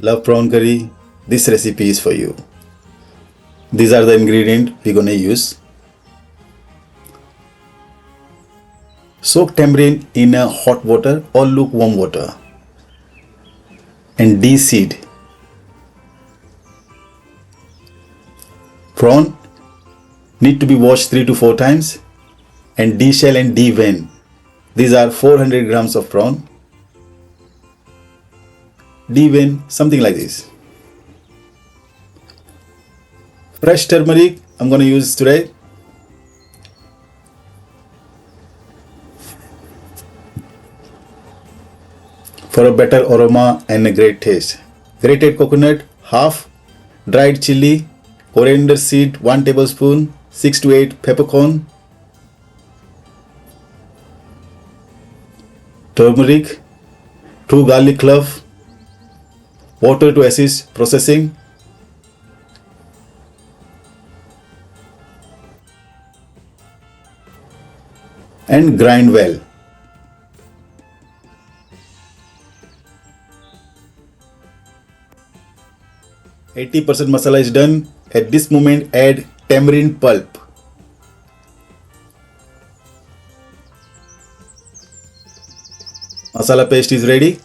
Love prawn curry? This recipe is for you. These are the ingredients we're gonna use. Soak tamarind in a hot water or lukewarm water and de-seed. Prawn need to be washed 3 to 4 times and de-shell and de-vein. These are 400 grams of prawn. De-vein something like this. Fresh turmeric I'm going to use today. For a better aroma and a great taste. Grated coconut half, dried chili, coriander seed 1 tablespoon, 6 to 8 peppercorn, turmeric, 2 garlic clove, water to assist processing, and grind well. %80 masala is done. At this moment add tamarind pulp. Masala paste is ready.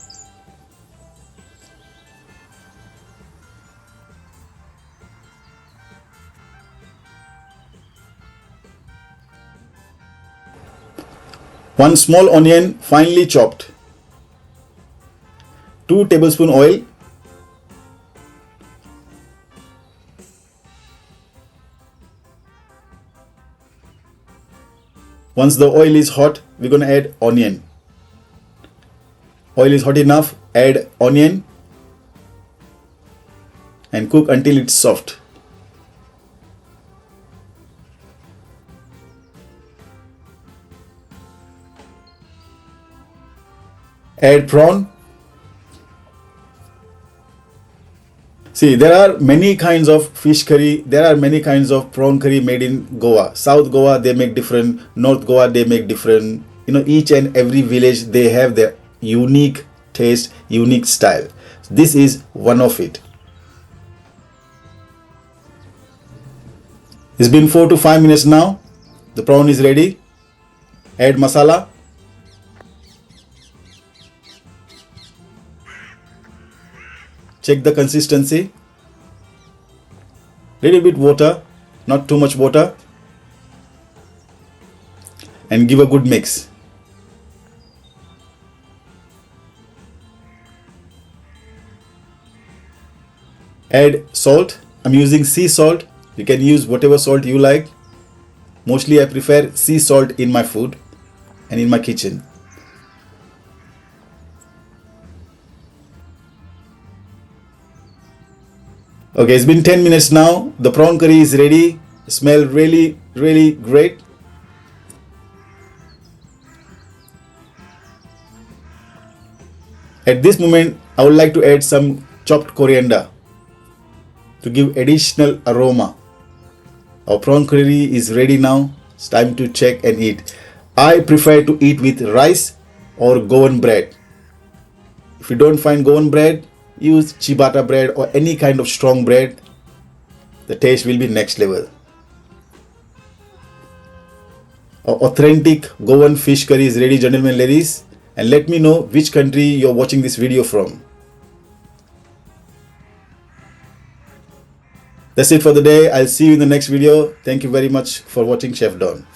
One small onion finely chopped. 2 tablespoon oil. Once the oil is hot, we're going to add onion. Oil is hot enough, add onion and cook until it's soft. Add prawn. See, there are many kinds of fish curry. There are many kinds of prawn curry made in Goa. South Goa, they make different. North Goa, they make different. Each and every village, they have their unique taste, unique style. This is one of it. It's been 4 to 5 minutes now. The prawn is ready. Add masala. Check the consistency. Little bit water, not too much water. And give a good mix. Add salt. I'm using sea salt. You can use whatever salt you like. Mostly I prefer sea salt in my food and in my kitchen. Okay, it's been 10 minutes now. The prawn curry is ready. Smell really, really great. At this moment, I would like to add some chopped coriander to give additional aroma. Our prawn curry is ready now. It's time to check and eat. I prefer to eat with rice or Goan bread. If you don't find Goan bread, use ciabatta bread or any kind of strong bread. The taste will be next level. Our authentic Goan fish curry is ready, gentlemen and ladies. And let me know which country you're watching this video from. That's it for the day. I'll see you in the next video. Thank you very much for watching Chef Don.